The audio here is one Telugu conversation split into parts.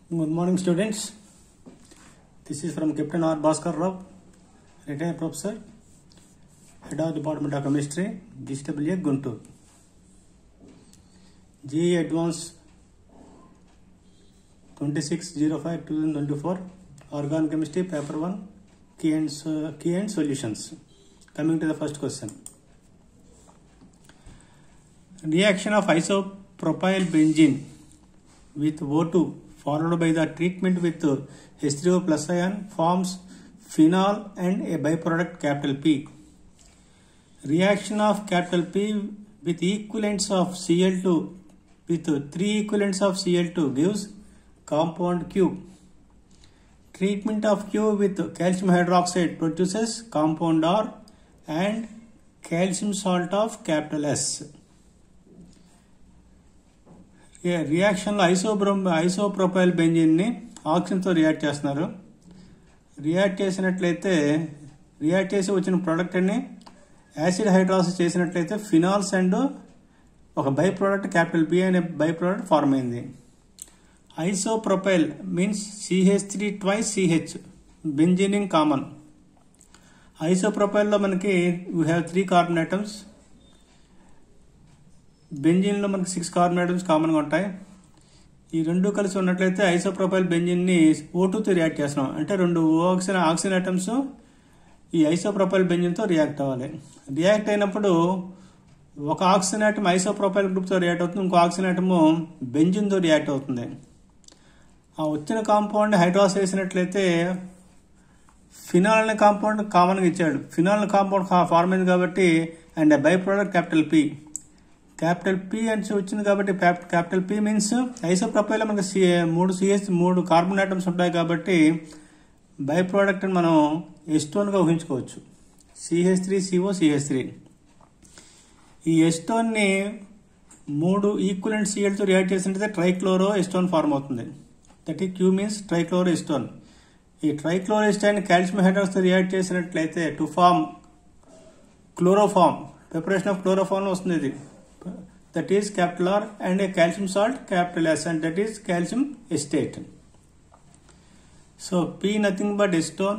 Good morning, students. This is from Captain R. Bhaskar Rao, retired professor, head of Department of Chemistry, GSWA, Guntur. JEE Advanced 26/05/2024, Organic Chemistry, Paper 1, Key and Solutions. Coming to the first question. Reaction of isopropyl benzene with O2 followed by the treatment with H3O plus ion forms phenol and a byproduct capital P. Reaction of capital P with equivalents of Cl2 with 3 equivalents of Cl2 gives compound Q. Treatment of Q with calcium hydroxide produces compound R and calcium salt of capital S. రియాక్షన్లో ఐసోప్రొపైల్ బెంజీన్ని ఆక్సిజన్తో రియాక్ట్ చేస్తున్నారు. రియాక్ట్ చేసి వచ్చిన ప్రోడక్ట్ని యాసిడ్ హైడ్రాసిస్ చేసినట్లయితే ఫినాల్స్ అండ్ ఒక బై ప్రోడక్ట్ క్యాపిటల్ బి అనే బై ప్రోడక్ట్ ఫార్మ్ అయింది. Isopropyl means CH3 twice CH, benzene common. ఐసోప్రొపైల్లో మనకి వీ హ్యావ్ 3 కార్బన్ ఐటమ్స్. బెంజీన్లో మనకి 6 కార్బన్ ఐటమ్స్ కామన్గా ఉంటాయి. ఈ రెండు కలిసి ఉన్నట్లయితే ఐసోప్రొపైల్ బెంజీన్ని O2తో రియాక్ట్ చేస్తున్నాం. అంటే 2 ఆక్సిజన్ ఐటమ్స్ ఈ ఐసోప్రొపైల్ బెంజీన్తో రియాక్ట్ అవ్వాలి. రియాక్ట్ అయినప్పుడు ఒక ఆక్సిజన్ ఐటమ్ ఐసోప్రొపైల్ గ్రూప్తో రియాక్ట్ అవుతుంది, ఇంకో ఆక్సిజన్ ఐటమ్ బెంజీన్తో రియాక్ట్ అవుతుంది. ఆ వచ్చిన కాంపౌండ్ హైడ్రాస్ వేసినట్లయితే ఫినాల్ అనే కాంపౌండ్ కామన్గా ఇచ్చాడు. ఫినాల్ కాంపౌండ్ ఫార్మ్ అయింది కాబట్టి and by product capital P. Capital P అని వచ్చింది కాబట్టి క్యాపిటల్ పి మీన్స్ ఐసోప్రొపైల్ మనకి 3 కార్బన్ ఐటమ్స్ ఉంటాయి కాబట్టి బై ప్రోడక్ట్ అని మనం ఎస్టోన్గా ఊహించుకోవచ్చు. CH3CO CH3. ఈ ఎస్టోన్ని 3 ఈక్వలెంట్ Clతో రియాక్ట్ చేసినట్లయితే ట్రైక్లోరో ఎస్టోన్ ఫార్మ్ అవుతుంది. దట్ ఈ Q మీన్స్ ట్రైక్లోరో ఎస్టోన్. ఈ ట్రైక్లోరో ఎస్టోన్ కాల్షియం హైడ్రాక్సైడ్తో రియాక్ట్ చేసినట్లయితే to form chloroform, preparation of chloroform వస్తుంది. ఇది that is capital R and a calcium salt capital S, and that is calcium acetate. So P nothing but acetone,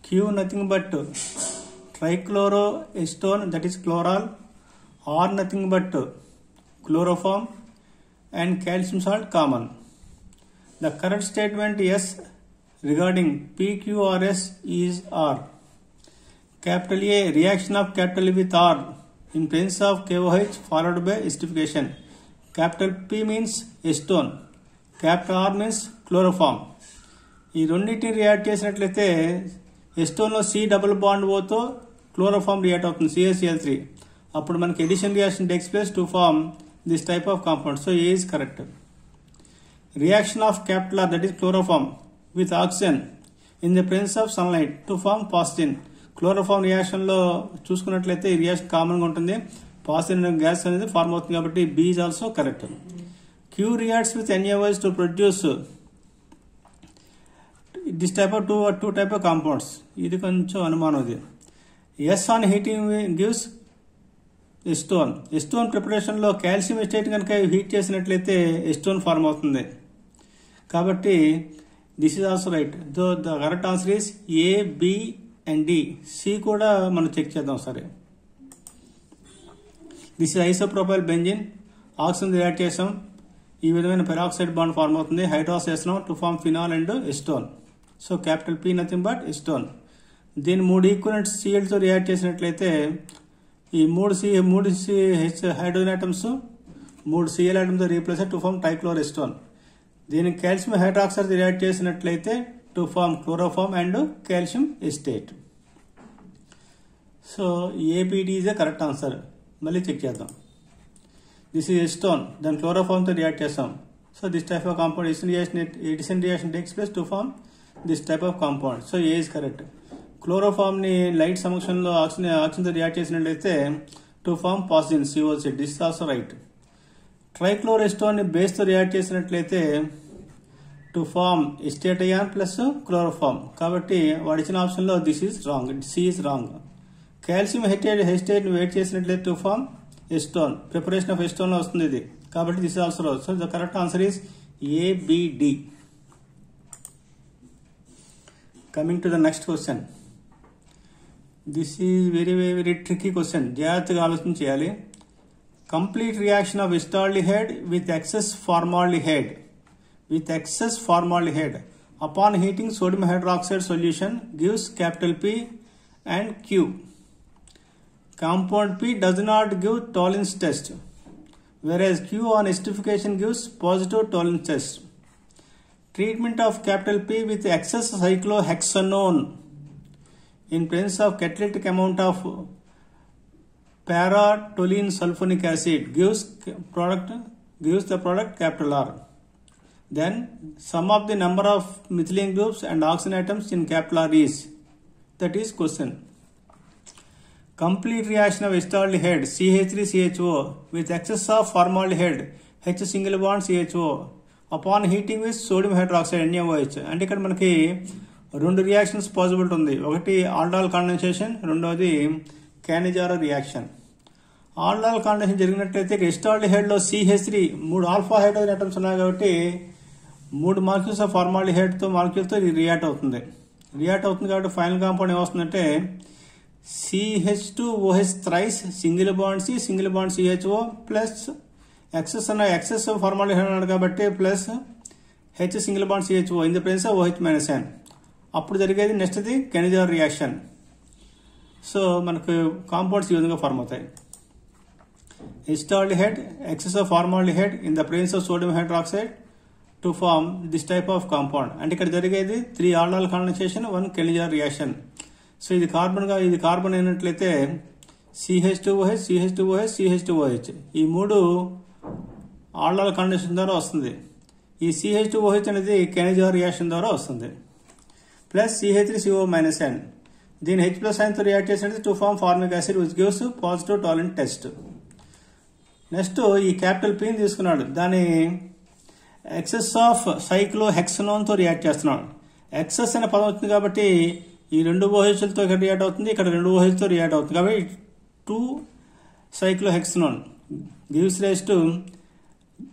Q nothing but trichloroacetone, that is chloral, R nothing but chloroform and calcium salt common. The correct statement yes regarding PQRS is R. Capital A, reaction of capital A with R in presence of KOH followed by esterification. Capital P means acetone, capital R means chloroform. ఈ రెండింటిని రియాక్ట్ చేసినట్లయితే ఎస్టోన్లో C డబుల్ బాండ్ ఓతో క్లోరోఫార్మ్ రియాక్ట్ అవుతుంది, CaCl3. అప్పుడు మనకి addition reaction takes place to form this type of compound. So A is correct. Reaction of capital R, that is chloroform with oxygen in the presence of sunlight to form phosgene. Chloroform reaction లో చూసుకున్నట్లయితే ఈ రియాక్షన్ కామన్ గా ఉంటుంది, పాజిటివ్ గ్యాస్ అనేది ఫార్మ్ అవుతుంది కాబట్టి B is also correct. Q reacts with NaOH to produce this type of two type of compounds. ఇది కొంచెం అనుమానం. ఇది S on heating gives acetone. Acetone preparation లో కాల్షియం ఎస్టేట్ కనుక హీట్ చేసినట్లయితే ఎస్టోన్ ఫార్మ్ అవుతుంది కాబట్టి this is also right. The correct answer is A, B and D. C కూడా మనం చెక్ చేద్దాం సరే. This is isopropyl benzene, oxygen react చేసాం, ఈ విధమైన పెరాక్సైడ్ బాండ్ ఫార్మ్ అవుతుంది, హైడ్రాస్ చేస్తున్నాం to form phenol and acetone. So capital P nothing but acetone. దీన్ని 3 ఈక్వలెంట్ Clతో రియాక్ట్ చేసినట్లయితే ఈ 3 హైడ్రోజన్ ఐటమ్స్ 3 Cl ఐటమ్తో replace to form trichloroacetone. దీనికి కాల్షియం హైడ్రాక్సైడ్ రియాక్ట్ చేసినట్లయితే to form chloroform and calcium acetate. So ABD is the correct answer. మళ్ళీ చెక్ చేద్దాం. దిస్ ఈజ్ ఎస్టోన్, దాని క్లోరోఫార్మ్ తో రియాక్ట్ చేస్తాం. So this type of compound addition reaction takes place to form this type of compound. So A is correct. Chloroform ని లైట్ సమక్షంలో ఆక్సిజన్ తో రియాక్ట్ చేసినట్లయితే to form positive COC. This also right. Trichloroacetone ని బేస్ తో రియాక్ట్ చేసినట్లయితే to form acetate ion plus chloroform. కాబట్టి వాడు ఇచ్చిన ఆప్షన్ లో this is wrong, C is wrong. Calcium hesitate wait చేసినట్లయితే టు ఫార్మ్ ఎస్టోన్, ప్రిపరేషన్ ఆఫ్ ఎస్టోన్ లో వస్తుంది ఇది కాబట్టి this also wrong. So the correct answer is ABD. Coming to the next question. This is very tricky question. జాగ్రత్తగా ఆలోచన చేయాలి. Complete reaction of acetaldehyde with excess formaldehyde. Upon heating sodium hydroxide solution gives capital P and Q. Compound P does not give Tollens test, whereas Q on acidification gives positive Tollens test. Treatment of capital P with excess cyclohexanone in presence of catalytic amount of para-toluene sulfonic acid gives the product capital R. Then sum of the number of methylene groups and oxygen atoms in capital R is. That is question. Complete reaction of acetaldehyde CH3CHO with excess of formaldehyde H single bond CHO upon heating with sodium hydroxide NaOH. అంటే ఇక్కడ మనకి రెండు రియాక్షన్స్ పాసిబిలిటీ ఉంది. ఒకటి ఆల్డహాల్ కాండెన్సేషన్, రెండవది క్యానిజారో రియాక్షన్. ఆల్డహాల్ కాండెన్సేషన్ జరిగినట్లయితే ఎసిటాల్డిహైడ్ లో CH3 3 ఆల్ఫా హైడ్రోజన్ ఆటమ్స్ ఉన్నాయి కాబట్టి 3 మాలిక్యూల్స్ ఆఫ్ ఫార్మాల్డిహైడ్ తో మాలిక్యూల్తో ఇది రియాక్ట్ అవుతుంది కాబట్టి ఫైనల్ కాంపౌండ్ ఏమొస్తుందంటే CH2OH thrice single bond CHO plus excess formaldehyde అన్నాడు కాబట్టి plus H single bond CHO in the presence of OH minus N. అప్పుడు జరిగేది next the Cannizzaro reaction. So మనకు కాంపౌండ్స్ ఈ విధంగా ఫార్మ్ అవుతాయి. acetaldehyde, excess of formaldehyde in the presence of sodium hydroxide to form this type of compound. అంటే ఇక్కడ జరిగేది 3 ఆల్డహాల్ కాండెన్సేషన్, 1 కెనిజార్ రియాక్షన్. సో ఇది కార్బన్ అయినట్లయితే CH2OH ఈ 3 ఆల్డహాల్ కాండెన్సేషన్ ద్వారా వస్తుంది. ఈ CH2OH అనేది కెనిజార్ రియాక్షన్ ద్వారా వస్తుంది. Plus CH3CO minus N. దీని H ప్లస్ సైన్ తో రియాక్ట్ చేసినట్టు to form formic acid which gives positive Tollens test. Next ఈ క్యాపిటల్ Pని తీసుకున్నాడు, దాని ఎక్సెస్ ఆఫ్ సైక్లోహెక్సనోన్ తో రియాక్ట్ చేస్తున్నాడు. ఎక్సెస్ అనే పదం వచ్చింది కాబట్టి ఈ 2 OHలతో ఇక్కడ రియాక్ట్ అవుతుంది, ఇక్కడ 2 OHలతో రియాక్ట్ అవుతుంది కాబట్టి 2 సైక్లోహెక్సనోన్ గివ్స్ రైజ్ టు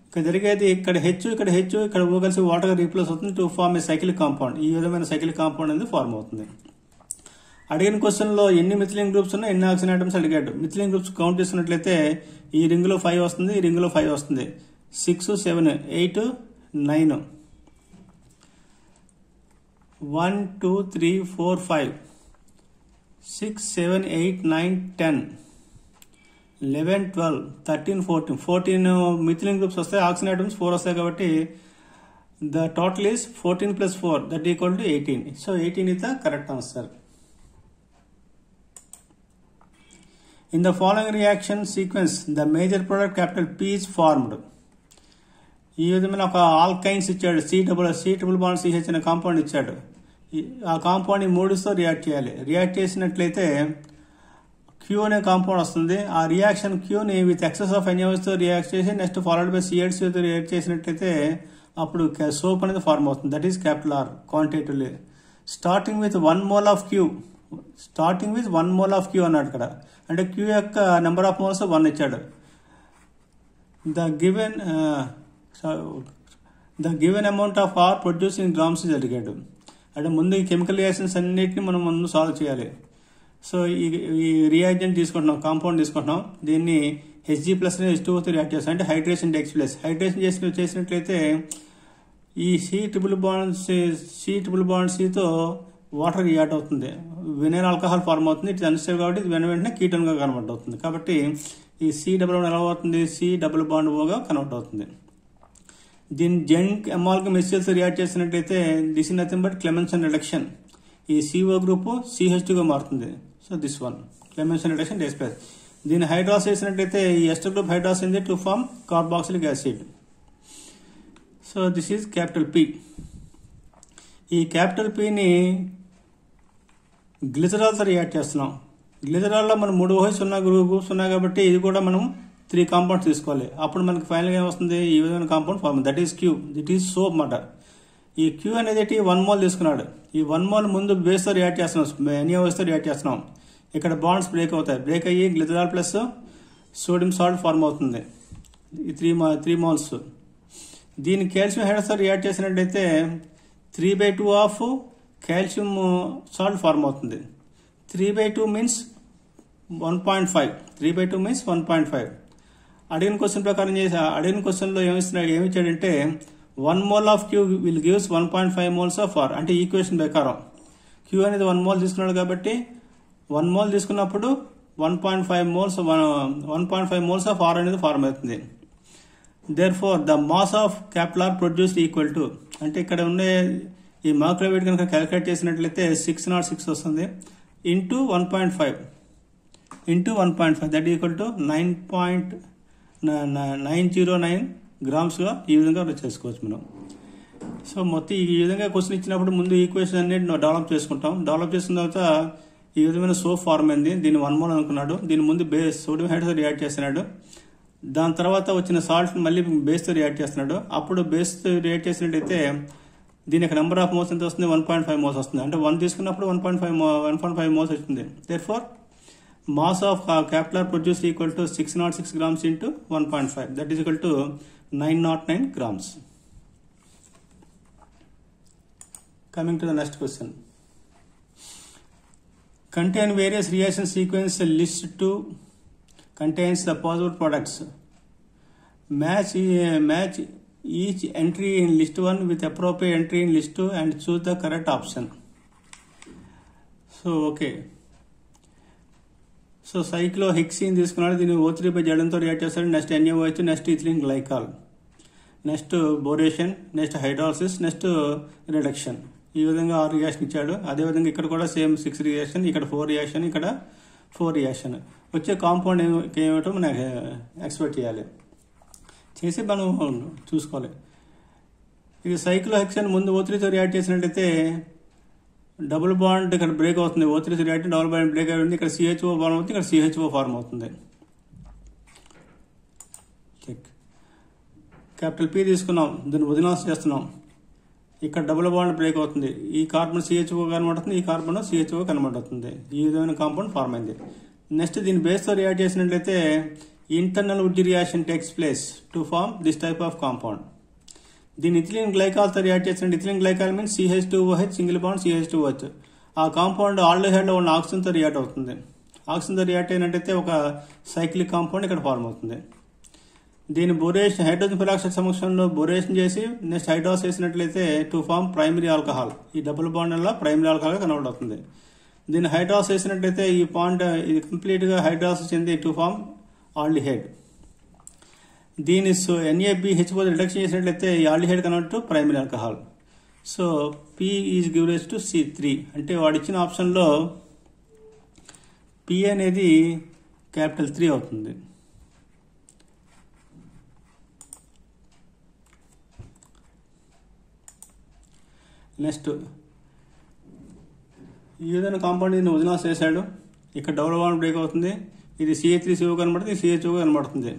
ఇక్కడ జరిగేది ఇక్కడ H ఇక్కడ O కలిసి వాటర్ రీప్లేస్ అవుతుంది to form a cyclic compound. ఈ విధమైన సైక్లిక్ కాంపౌండ్ అనేది ఫార్మ్ అవుతుంది. అడిగిన క్వశ్చన్ లో ఎన్ని మిథిలిన్ గ్రూప్స్ ఉన్నాయి, ఎన్ని ఆక్సిజన్ ఆటమ్స్ అడిగాడు. మిథిలిన్ గ్రూప్స్ కౌంట్ చేసినట్లయితే ఈ రింగ్ లో 5 వస్తుంది, ఈ రింగ్ లో 5 వస్తుంది. 6, 7, 8, 9. 1, 2, 3, 4, 5, 6, 7, 8, 9, 10, 11, 12, 13, 14 మిథిలిన్ గ్రూప్స్ వస్తాయి. ఆక్సిజన్ ఆటమ్స్ 4 వస్తాయి కాబట్టి the total is 14 plus 4 that equal to 18. So 18 is the correct answer. In the following reaction sequence, the major product capital P is formed. ఈ విధమైన ఒక ఆల్కైన్స్ ఇచ్చాడు, C ట్రిపుల్ బాండ్ CH అనే కాంపౌండ్ ఇచ్చాడు. ఆ కాంపౌండ్ 3తో రియాక్ట్ చేయాలి. రియాక్ట్ చేసినట్లయితే Q అనే కాంపౌండ్ వస్తుంది. ఆ రియాక్షన్ Qని విత్ ఎక్సెస్ ఆఫ్ NaOH తో రియాక్ట్ చేసి నెక్స్ట్ ఫాలోడ్ బై CH2 తో రియాక్ట్ చేసినట్లయితే అప్పుడు సోప్ అనేది ఫార్మ్ అవుతుంది. That is capital R quantitatively. Starting with 1 mole of Q అన్నాడు ఇక్కడ. అంటే Q యొక్క నెంబర్ ఆఫ్ మోల్స్ 1 ఇచ్చాడు. The given amount of R produce in grams is అడిగాడు. అంటే ముందు ఈ కెమికల్ రియాక్షన్స్ అన్నిటిని మనం ముందు సాల్వ్ చేయాలి. సో ఈ రియాక్టెంట్ తీసుకుంటున్నాం, కాంపౌండ్ తీసుకుంటున్నాం, దీన్ని Hg ప్లస్ H2O తో రియాక్ట్ చేస్తాం. అంటే హైడ్రేషన్ టేక్స్ ప్లేస్. హైడ్రేషన్ చేసినట్లయితే ఈ C ట్రిపుల్ బాండ్ Cతో వాటర్ రియాక్ట్ అవుతుంది, వినైల్ ఆల్కహాల్ ఫార్మ్ అవుతుంది. ఇట్ అన్స్టేబుల్ కాబట్టి వెంటనే కీటోన్ గా కన్వర్ట్ అవుతుంది. కాబట్టి ఈ C డబుల్ బాండ్ ఎలా అవుతుంది, C డబుల్ బాండ్ O గా కన్వర్ట్ అవుతుంది. దీని జంక్ అమాల్గమ్ HCl తో రియాక్ట్ చేసినట్లయితే this is nothing but Clemmensen reduction. ఈ CO గ్రూప్ CH2 గా మారుతుంది. So this one Clemmensen reduction takes place. దీన్ని హైడ్రాస్ చేసినట్లయితే ఈ ఎస్టర్ గ్రూప్ హైడ్రాస్ అయింది to form carboxylic acid. So this is capital P. ఈ క్యాపిటల్ Pని గ్లిజరాల్తో రియాక్ట్ చేస్తున్నాం. గ్లిజరాల్లో మనం 3 OH ఉన్న గ్రూప్స్ ఉన్నాయి కాబట్టి ఇది కూడా మనం 3 కాంపౌండ్స్ తీసుకోవాలి. అప్పుడు మనకి ఫైనల్గా ఏమొస్తుంది, ఈ విధమైన compound form. That is Q. That is soap మాట. ఈ Q అనేది 1 మోల్ తీసుకున్నాడు. ఈ 1 మోల్ ముందు బేస్తో రియాక్ట్ చేస్తున్నాం, NaOH తో రియాక్ట్ చేస్తున్నాం. ఇక్కడ బాండ్స్ బ్రేక్ అవుతాయి. బ్రేక్ అయ్యి glycerol plus sodium salt form అవుతుంది. ఈ 3 మోల్స్. దీని కాల్షియం హైడ్రాక్సైడ్ రియాక్ట్ చేసినట్లయితే 3/2 ఆఫ్ కాల్షియం సాల్ట్ ఫార్మ్ అవుతుంది. 3/2 మీన్స్ 1.5. 3/2 మీన్స్ 1.5. అడిగిన క్వశ్చన్ ప్రకారం అడిగిన క్వశ్చన్లో ఏమిచ్చాడంటే 1 mole of Q will gives 1.5 moles of R. అంటే ఈక్వేషన్ ప్రకారం క్యూ అనేది 1 mole తీసుకున్నాడు కాబట్టి 1 mole తీసుకున్నప్పుడు 1.5 moles ఆఫ్ ఆర్ అనేది ఫార్మ్ అవుతుంది. Therefore, the mass of capital R produced equal to, అంటే ఇక్కడ ఉండే ఈ మాక్రో వెయిట్ కనుక క్యాలిక్యులేట్ చేసినట్లయితే 606 వస్తుంది ఇంటూ 1.5 దట్ ఈక్వల్ టు 9.909 గ్రామ్స్గా ఈ విధంగా చేసుకోవచ్చు మనం. సో మొత్తం ఈ విధంగా క్వశ్చన్ ఇచ్చినప్పుడు ముందు ఈక్వేషన్ అన్నిటి డెవలప్ చేసుకుంటాం. డెవలప్ చేసిన తర్వాత ఈ విధమైన సోప్ ఫార్మ్ అయింది. దీన్ని 1 mole అనుకున్నాడు. దీని ముందు బేస్ సోడియం హైడ్రాక్సైడ్ రియాక్ట్ చేస్తున్నాడు. దాని తర్వాత వచ్చిన సాల్ట్ మళ్ళీ బేస్తో రియాక్ట్ చేస్తున్నాడు. అప్పుడు బేస్తో రియాక్ట్ చేసినట్టయితే దీని యొక్క నెంబర్ ఆఫ్ మోల్స్ ఎంత వస్తుంది? 1.5 moles వస్తుంది. అంటే 1 తీసుకున్నప్పుడు 1.5 moles వచ్చింది. Therefore mass of capital R produce equal to 606 grams into 1.5 that is equal to 909 grams. Coming to the next question. Contain various reaction sequence list to contains the possible products. Match each entry in list 1 with appropriate entry in list 2 and choose the correct option. So okay. So cyclohexene తీసుకున్నాడు. దీన్ని O3/Zn తో రియాక్ట్ చేస్తాడు. Next NaOH, next ethylene glycol, next boration, next hydrolysis, next reduction. ఈ విధంగా 6 రియాక్షన్ ఇచ్చాడు. అదేవిధంగా ఇక్కడ కూడా సేమ్ 6 రియాక్షన్, ఇక్కడ 4 రియాక్షన్, ఇక్కడ 4 రియాక్షన్. వచ్చే కాంపౌండ్ ఏమిటో మనం ఎక్స్పెక్ట్ చేయాలి, చేసి మనం చూసుకోవాలి. ఇది సైక్లోహెక్సేన్ ముందు O3తో రియాక్ట్ చేసినట్టయితే డబుల్ బాండ్ ఇక్కడ బ్రేక్ అవుతుంది. O3 react double bond break అవుతుంది. ఇక్కడ CHO ఫార్మ్ అవుతుంది, ఇక్కడ CHO ఫార్మ్ అవుతుంది. క్యాపిటల్ P తీసుకున్నాం, దీన్ని వదిలాస్ చేస్తున్నాం. ఇక్కడ డబుల్ బాండ్ బ్రేక్ అవుతుంది. ఈ కార్బన్ CHO కనబడుతుంది, ఈ కార్బన్ CHO కనబడుతుంది. ఈ విధమైన కాంపౌండ్ ఫార్మ్ అయింది. నెక్స్ట్ దీని బేస్తో రియాక్ట్ చేసినట్లయితే internal wood reaction takes place to form this type of compound. దీని ఇథిలిన్ గ్లైకాల్తో రియాక్ట్ చేసినట్టు ethylene glycol means CH2OH single bond CH2OH. ఆ కాంపౌండ్ ఆల్డిహైడ్లో ఉన్న ఆక్సిజన్తో రియాక్ట్ అవుతుంది. ఆక్సిజన్తో రియాక్ట్ అయినట్టయితే ఒక సైక్లిక్ కాంపౌండ్ ఇక్కడ ఫార్మ్ అవుతుంది. దీని బొరేషన్ హైడ్రోజన్ పెరాక్సైడ్ సమక్షంలో బొరేషన్ చేసి నెక్స్ట్ హైడ్రాస్ చేసినట్లయితే టు ఫార్మ్ ప్రైమరీ ఆల్కహాల్. ఈ డబుల్ బాండ్ వల్ల ప్రైమరీ ఆల్కహాల్ కన్వర్ట్ అవుతుంది. దీన్ని హైడ్రాస్ చేసినట్లయితే ఈ పాయింట్ ఇది కంప్లీట్ గా హైడ్రాస్ చెంది టు ఫార్మ్ ఆల్డిహైడ్. దీని NaBH రిడక్షన్ చేసినట్లయితే ఈ aldehyde convert to primary alcohol. So P is gives to C3. అంటే వాడిచ్చిన ఆప్షన్లో P అనేది క్యాపిటల్ 3 అవుతుంది. నెక్స్ట్ ఈ విధంగా కాంపౌండ్ దీన్ని వదిలాస్ చేశాడు. ఇక్కడ డబుల్ బాండ్ బ్రేక్ అవుతుంది. ఇది CH3CO కనబడుతుంది, CHO కనబడుతుంది.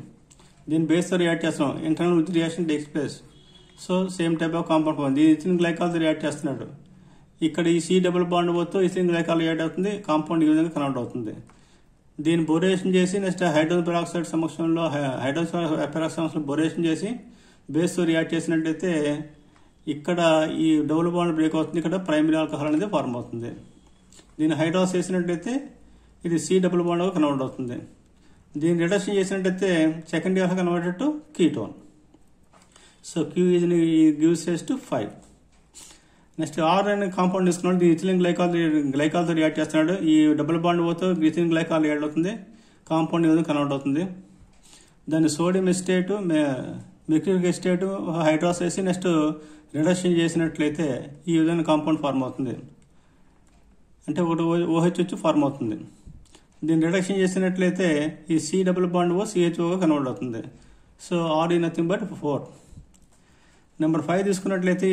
దీన్ని బేస్తో రియాక్ట్ చేస్తాం. Internal with reaction takes place. So same type of compound form. దీని ఇథిలిన్ గ్లైకాల్తో రియాక్ట్ చేస్తున్నాడు. ఇక్కడ ఈ C డబుల్ బాండ్ పోతూ ఇథిలిన్ గ్లైకాల్ రియాక్ట్ అవుతుంది. కాంపౌండ్ ఈ విధంగా కన్వర్ట్ అవుతుంది. దీన్ని బొరేషన్ చేసి నెక్స్ట్ హైడ్రోజన్ పెరాక్సైడ్ సమక్షంలో బొరేషన్ చేసి బేస్తో రియాక్ట్ చేసినట్లయితే ఇక్కడ ఈ డబుల్ బాండ్ బ్రేక్ అవుతుంది. ఇక్కడ ప్రైమరీ ఆల్కహాల్ అనేది ఫార్మ్ అవుతుంది. దీన్ని హైడ్రాస్ చేసినట్లయితే ఇది C డబుల్ బాండ్ కన్వర్ట్ అవుతుంది. దీన్ని రిడక్షన్ చేసినట్లయితే secondary alcohol converted to ketone. So Q gives to 5. Next R అనే కాంపౌండ్ తీసుకున్నాడు. దీని ఇథిలిన్ గ్లైకాల్తో రియాక్ట్ చేస్తున్నాడు. ఈ డబుల్ బాండ్ పోతే ఇథిలిన్ గ్లైకాల్ రియాక్ట్ అవుతుంది. కాంపౌండ్ ఈ విధంగా కన్వర్ట్ అవుతుంది. దాన్ని సోడియం ఎస్టేట్, మెక్రిక్ ఎస్టేట్ హైడ్రాస్ వేసి నెక్స్ట్ రిడక్షన్ చేసినట్లయితే ఈ విధంగా కాంపౌండ్ ఫార్మ్ అవుతుంది. అంటే ఒకటి OH వచ్చి ఫార్మ్ అవుతుంది. దీన్ని రిడక్షన్ చేసినట్లయితే ఈ C double bond CHO convert అవుతుంది. సో R ఈ నథింగ్ బట్ 4. నెంబర్ 5 తీసుకున్నట్లయితే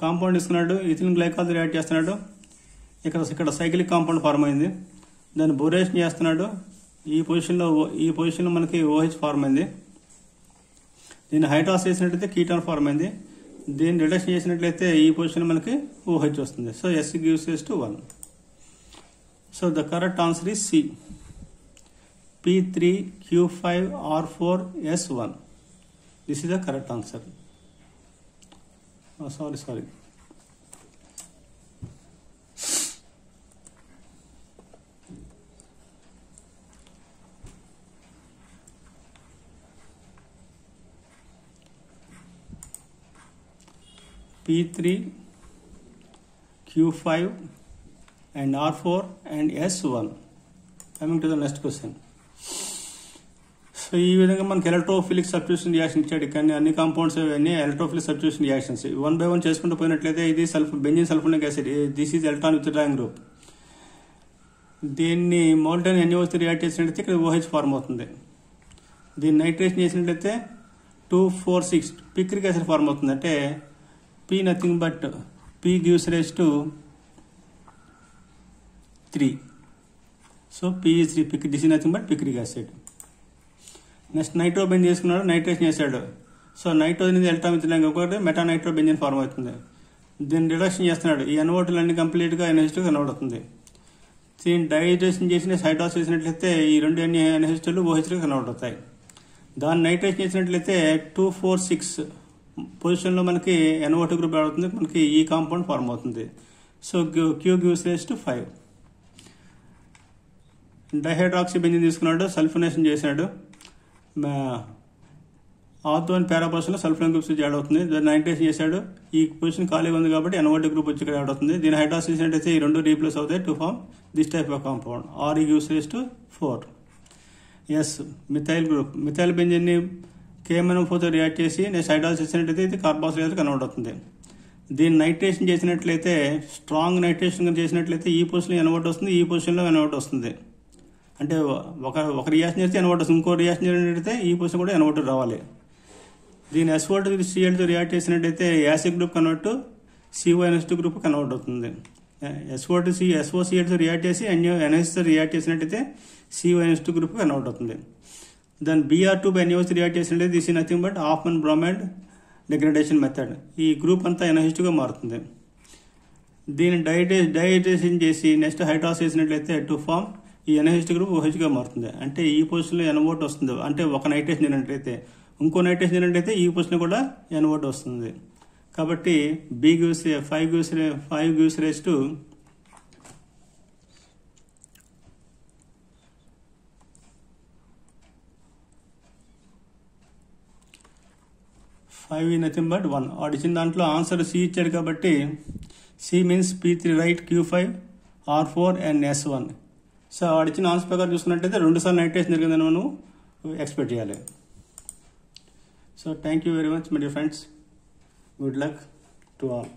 కాంపౌండ్ తీసుకున్నాడు. ఇథిలిన్ గ్లైకాల్ రియాక్ట్ చేస్తున్నాడు. ఇక్కడ సైక్లిక్ కాంపౌండ్ ఫార్మ్ అయింది. దాన్ని బొరేషన్ చేస్తున్నాడు. ఈ పొజిషన్లో మనకి OH ఫార్మ్ అయింది. దీన్ని హైడ్రాస్ చేసినట్లయితే కీటోన్ ఫార్మ్ అయింది. దీన్ని రిడక్షన్ చేసినట్లయితే ఈ పొజిషన్ మనకి OH వస్తుంది. So S gives to 1. So the correct answer is C. P3Q5R4S1. This is the correct answer. Sorry P3, Q5 and R4 and S1. Coming to the next question. So ఈ విధంగా మనకి ఎలక్ట్రోఫిలిక్ సబ్స్టిట్యూషన్ రియాక్షన్ ఇచ్చాడు. కానీ అన్ని కాంపౌండ్స్ అవన్నీ ఎలక్ట్రోఫిలిక్ సబ్స్టిట్యూషన్ రియాక్షన్స్ 1 by 1 చేసుకుంటూ పోయినట్లయితే ఇది benzene sulphonic acid, this is electron withdrawing group. దీన్ని మోల్టన్ NaOH రియాక్ట్ చేసినట్లయితే ఇక్కడ OH ఫార్మ్ అవుతుంది. దీన్ని నైట్రేషన్ చేసినట్లయితే 2,4,6 పిక్రిక్ యాసిడ్ ఫార్మ్ అవుతుంది. అంటే P nothing but P gives rise to 3. So P is 3. This is nothing but picric acid. Next నైట్రోబెంజన్ చేసుకున్నాడు, నైట్రేషన్ చేశాడు. సో నైట్రోజన్ అనేది ఎలక్ట్రాన్ విత్డ్రాయింగ్ ఒకటి మెటా నైట్రోబెంజన్ ఫార్మ్ అవుతుంది. దీన్ని రిడక్షన్ చేస్తున్నాడు. ఈ NO2 అన్ని కంప్లీట్గా NH2 కన్వర్ట్ అవుతుంది. దీన్ని డైజెషన్ చేసిన హైడ్రాక్స్ చేసినట్లయితే ఈ రెండు NH2లు OH కన్వర్ట్ అవుతాయి. దాన్ని నైట్రేషన్ చేసినట్లయితే 2,4,6 పొజిషన్లో మనకి NO2 గ్రూప్ అవుతుంది, మనకి ఈ కాంపౌండ్ ఫార్మ్ అవుతుంది. So Q gives rise to 5. Dihydroxy benzene తీసుకున్నాడు, సల్ఫోనేషన్ చేశాడు. ఆర్థో అండ్ పారా పొజిషన్లో సల్ఫోనిక్ గ్రూప్స్ యాడ్ అవుతుంది. దాన్ని నైట్రేషన్ చేశాడు. ఈ పొజిషన్ ఖాళీగా ఉంది కాబట్టి NO2 గ్రూప్ వచ్చి ఇక్కడ యాడ్ అవుతుంది. దీని హైడ్రాక్సీ చేసినట్టయితే ఈ రెండు రీప్లేస్ అవుతాయి to form this type of compound. RE gives rise to 4. Yes methyl group, methyl బెంజిన్ని KMnO4తో రియాక్ట్ చేసి నెక్స్ట్ హైడ్రాక్సీ చేసినట్టయితే ఇది కార్బాక్సిలేజ్ కన్వర్ట్ అవుతుంది. దీన్ని నైట్రేషన్ చేసినట్లయితే స్ట్రాంగ్ నైట్రేషన్ చేసినట్లయితే ఈ పొజిషన్లో NO2 వస్తుంది, ఈ పొజిషన్లో NO2 వస్తుంది. అంటే ఒక రియాక్షన్ చేస్తే NO2 వస్తుంది, ఇంకో రియాక్షన్ చేసినట్టయితే ఈ పొజిషన్ కూడా NO2 రావాలి. దీన్ని SO2 Cl2 రియాక్ట్ చేసినట్టయితే acid group convert CONH2 group convert అవుతుంది. SOCl2 రియాక్ట్ చేసి NH2 రియాక్ట్ చేసినట్టయితే CONH2 గ్రూప్ కన్వర్ట్ అవుతుంది. దాన్ని Br2 by NaOH రియాక్ట్ చేసినట్లయితే this is nothing but Hofmann bromide degradation method. ఈ గ్రూప్ అంతా NH2గా మారుతుంది. దీన్ని డైజెషన్ చేసి నెక్స్ట్ హైడ్రాక్సీ చేసినట్లయితే టు ఫార్మ్ ఈ NH2 గ్రూప్ OHగా మారుతుంది. అంటే ఈ పొజిషన్లో NO2 వస్తుంది. అంటే ఒక నైట్రేషన్ తినట్లయితే ఇంకో నైట్రేషన్ తినట్లయితే ఈ పొజిషన్ కూడా NO2 వస్తుంది. కాబట్టి B gives 5 gives rise to 5 is nothing but 1. వాడు ఇచ్చిన దాంట్లో ఆన్సర్ C ఇచ్చాడు కాబట్టి C means P3 right, Q5, R4 and S1. So వాడు ఇచ్చిన ఆన్సర్ ప్రకారం చూసుకున్నట్టయితే 2 సార్లు నైట్రేషన్ జరిగిందని మనం ఎక్స్పెక్ట్ చేయాలి. So thank you very much my dear friends. Good luck to all.